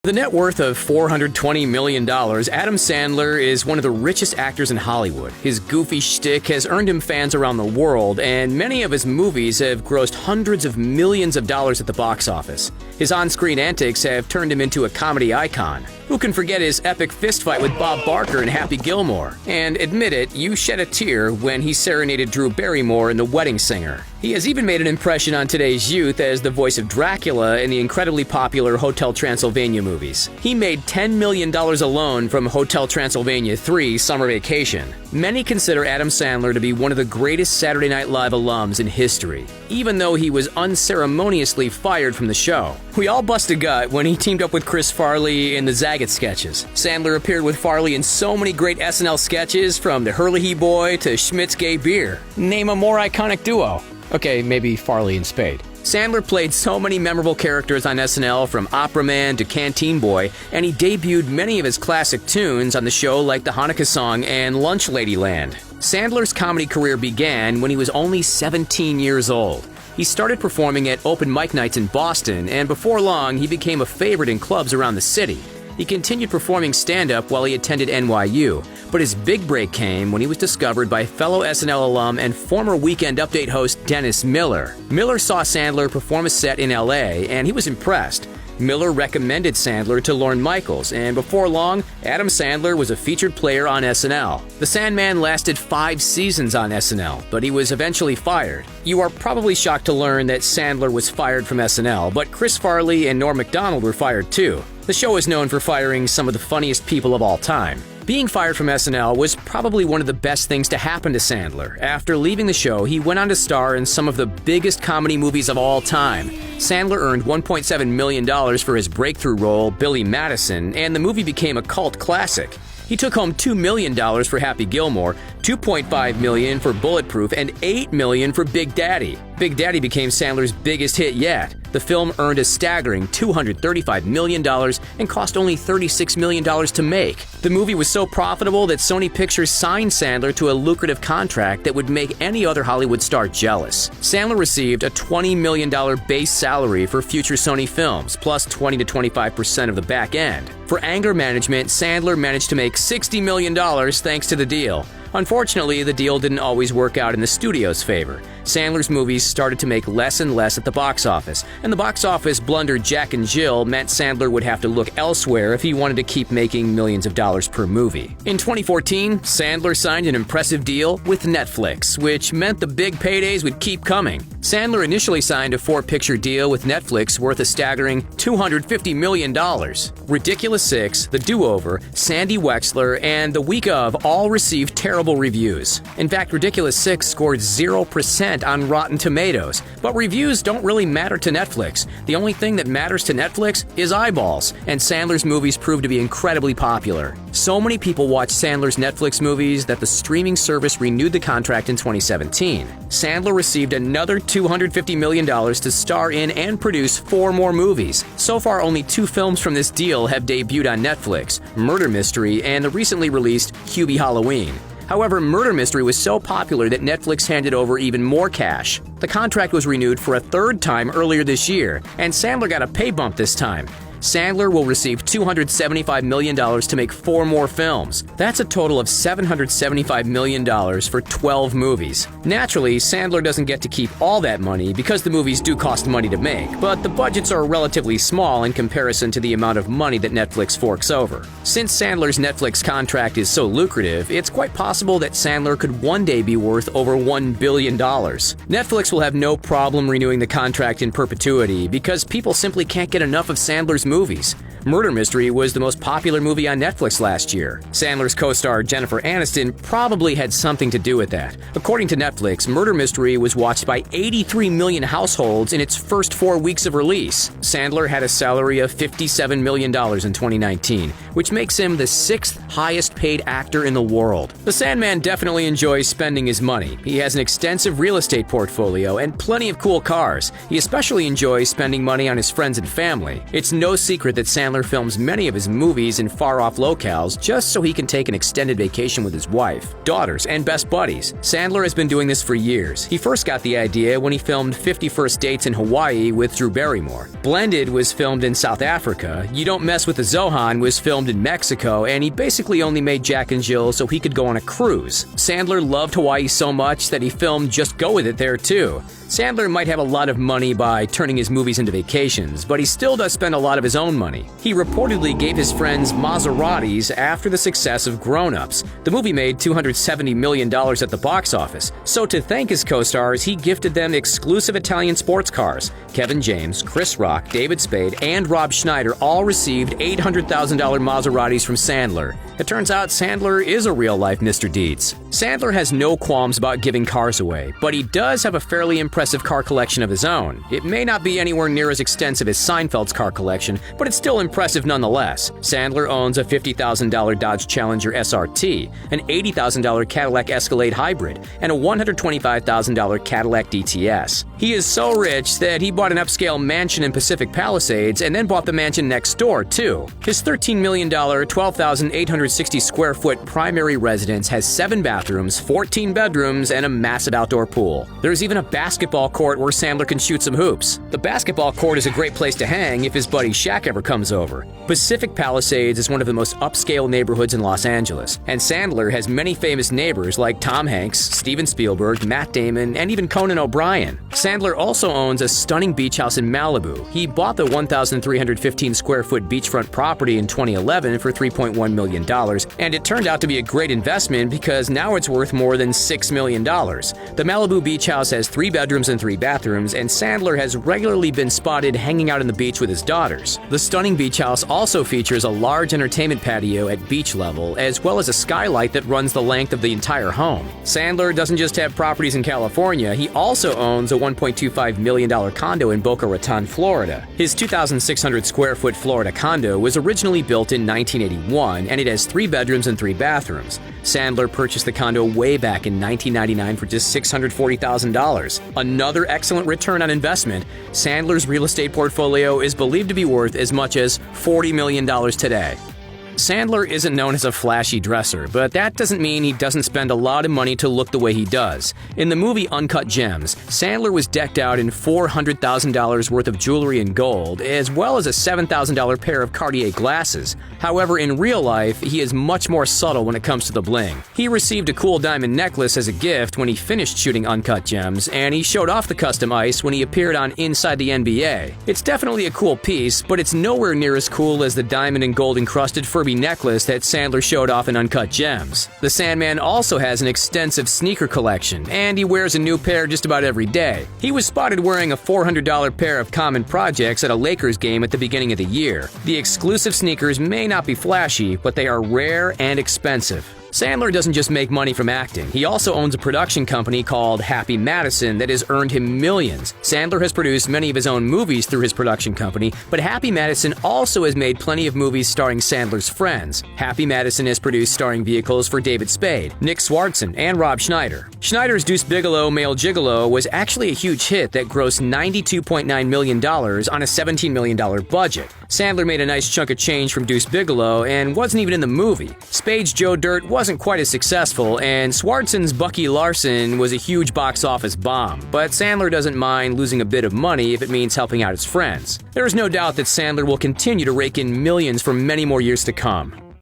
With a net worth of $420 million, Adam Sandler is one of the richest actors in Hollywood. His goofy shtick has earned him fans around the world, and many of his movies have grossed hundreds of millions of dollars at the box office. His on-screen antics have turned him into a comedy icon. Who can forget his epic fistfight with Bob Barker in Happy Gilmore? And admit it, you shed a tear when he serenaded Drew Barrymore in The Wedding Singer. He has even made an impression on today's youth as the voice of Dracula in the incredibly popular Hotel Transylvania movies. He made $10 million alone from Hotel Transylvania 3 Summer Vacation. Many consider Adam Sandler to be one of the greatest Saturday Night Live alums in history, even though he was unceremoniously fired from the show. We all bust a gut when he teamed up with Chris Farley in the Zagat sketches. Sandler appeared with Farley in so many great SNL sketches, from the Hurley Boy to Schmidt's Gay Beer. Name a more iconic duo. Okay, maybe Farley and Spade. Sandler played so many memorable characters on SNL, from Opera Man to Canteen Boy, and he debuted many of his classic tunes on the show like the Hanukkah Song and Lunch Ladyland. Sandler's comedy career began when he was only 17 years old. He started performing at open mic nights in Boston, and before long, he became a favorite in clubs around the city. He continued performing stand-up while he attended NYU, but his big break came when he was discovered by fellow SNL alum and former Weekend Update host Dennis Miller. Miller saw Sandler perform a set in LA, and he was impressed. Miller recommended Sandler to Lorne Michaels, and before long, Adam Sandler was a featured player on SNL. The Sandman lasted 5 seasons on SNL, but he was eventually fired. You are probably shocked to learn that Sandler was fired from SNL, but Chris Farley and Norm Macdonald were fired too. The show is known for firing some of the funniest people of all time. Being fired from SNL was probably one of the best things to happen to Sandler. After leaving the show, he went on to star in some of the biggest comedy movies of all time. Sandler earned $1.7 million for his breakthrough role, Billy Madison, and the movie became a cult classic. He took home $2 million for Happy Gilmore, $2.5 million for Bulletproof, and $8 million for Big Daddy. Big Daddy became Sandler's biggest hit yet. The film earned a staggering $235 million and cost only $36 million to make. The movie was so profitable that Sony Pictures signed Sandler to a lucrative contract that would make any other Hollywood star jealous. Sandler received a $20 million base salary for future Sony films, plus 20 to 25% of the back end. For anger management, Sandler managed to make $60 million thanks to the deal. Unfortunately, the deal didn't always work out in the studio's favor. Sandler's movies started to make less and less at the box office, and the box office blunder Jack and Jill meant Sandler would have to look elsewhere if he wanted to keep making millions of dollars per movie. In 2014, Sandler signed an impressive deal with Netflix, which meant the big paydays would keep coming. Sandler initially signed a 4-picture deal with Netflix worth a staggering $250 million. Ridiculous 6, The Do-Over, Sandy Wexler, and The Week Of all received terrible reviews. In fact, Ridiculous 6 scored 0% on Rotten Tomatoes, but reviews don't really matter to Netflix. The only thing that matters to Netflix is eyeballs, and Sandler's movies proved to be incredibly popular. So many people watch Sandler's Netflix movies that the streaming service renewed the contract in 2017. Sandler received another $250 million to star in and produce 4 more movies. So far, only 2 films from this deal have debuted on Netflix: Murder Mystery and the recently released Hubie Halloween. However, Murder Mystery was so popular that Netflix handed over even more cash. The contract was renewed for a 3rd time earlier this year, and Sandler got a pay bump this time. Sandler will receive $275 million to make 4 more films. That's a total of $775 million for 12 movies. Naturally, Sandler doesn't get to keep all that money because the movies do cost money to make, but the budgets are relatively small in comparison to the amount of money that Netflix forks over. Since Sandler's Netflix contract is so lucrative, it's quite possible that Sandler could one day be worth over $1 billion. Netflix will have no problem renewing the contract in perpetuity because people simply can't get enough of Sandler's movies. Murder Mystery was the most popular movie on Netflix last year. Sandler's co-star Jennifer Aniston probably had something to do with that. According to Netflix, Murder Mystery was watched by 83 million households in its first 4 weeks of release. Sandler had a salary of $57 million in 2019, which makes him the 6th highest paid actor in the world. The Sandman definitely enjoys spending his money. He has an extensive real estate portfolio and plenty of cool cars. He especially enjoys spending money on his friends and family. It's no secret that Sandler films many of his movies in far-off locales just so he can take an extended vacation with his wife, daughters, and best buddies. Sandler has been doing this for years. He first got the idea when he filmed 50 First Dates in Hawaii with Drew Barrymore. Blended was filmed in South Africa, You Don't Mess with the Zohan was filmed in Mexico, and he basically only made Jack and Jill so he could go on a cruise. Sandler loved Hawaii so much that he filmed Just Go With It there too. Sandler might have a lot of money by turning his movies into vacations, but he still does spend a lot of his own money. He reportedly gave his friends Maseratis after the success of Grown Ups. The movie made $270 million at the box office, so to thank his co-stars, he gifted them exclusive Italian sports cars. Kevin James, Chris Rock, David Spade, and Rob Schneider all received $800,000 Maseratis from Sandler. It turns out Sandler is a real-life Mr. Deeds. Sandler has no qualms about giving cars away, but he does have a fairly impressive car collection of his own. It may not be anywhere near as extensive as Seinfeld's car collection, but it's still impressive nonetheless. Sandler owns a $50,000 Dodge Challenger SRT, an $80,000 Cadillac Escalade Hybrid, and a $125,000 Cadillac DTS. He is so rich that he bought an upscale mansion in Pacific Palisades and then bought the mansion next door, too. His $13 million, 12,860 square foot primary residence has 7 bathrooms, 14 bedrooms, and a massive outdoor pool. There's even a basketball court where Sandler can shoot some hoops. The basketball court is a great place to hang if his buddy Shaq ever comes over. Pacific Palisades is one of the most upscale neighborhoods in Los Angeles, and Sandler has many famous neighbors like Tom Hanks, Steven Spielberg, Matt Damon, and even Conan O'Brien. Sandler also owns a stunning beach house in Malibu. He bought the 1,315 square foot beachfront property in 2011 for $3.1 million, and it turned out to be a great investment because now it's worth more than $6 million. The Malibu beach house has 3 bedrooms and 3 bathrooms, and Sandler has regularly been spotted hanging out on the beach with his daughters. The stunning beach house also features a large entertainment patio at beach level, as well as a skylight that runs the length of the entire home. Sandler doesn't just have properties in California, he also owns a $1.25 million condo in Boca Raton, Florida. His 2,600 square foot Florida condo was originally built in 1981, and it has 3 bedrooms and 3 bathrooms. Sandler purchased the condo way back in 1999 for just $640,000. Another excellent return on investment. Sandler's real estate portfolio is believed to be worth as much as $40 million today. Sandler isn't known as a flashy dresser, but that doesn't mean he doesn't spend a lot of money to look the way he does. In the movie Uncut Gems, Sandler was decked out in $400,000 worth of jewelry and gold, as well as a $7,000 pair of Cartier glasses. However, in real life, he is much more subtle when it comes to the bling. He received a cool diamond necklace as a gift when he finished shooting Uncut Gems, and he showed off the custom ice when he appeared on Inside the NBA. It's definitely a cool piece, but it's nowhere near as cool as the diamond and gold encrusted Furby necklace that Sandler showed off in Uncut Gems. The Sandman also has an extensive sneaker collection, and he wears a new pair just about every day. He was spotted wearing a $400 pair of Common Projects at a Lakers game at the beginning of the year. The exclusive sneakers may not be flashy, but they are rare and expensive. Sandler doesn't just make money from acting. He also owns a production company called Happy Madison that has earned him millions. Sandler has produced many of his own movies through his production company, but Happy Madison also has made plenty of movies starring Sandler's friends. Happy Madison has produced starring vehicles for David Spade, Nick Swardson, and Rob Schneider. Schneider's Deuce Bigalow, Male Gigolo was actually a huge hit that grossed $92.9 million on a $17 million budget. Sandler made a nice chunk of change from Deuce Bigalow and wasn't even in the movie. Spade's Joe Dirt wasn't quite as successful, and Swardson's Bucky Larson was a huge box office bomb, but Sandler doesn't mind losing a bit of money if it means helping out his friends. There is no doubt that Sandler will continue to rake in millions for many more years to come.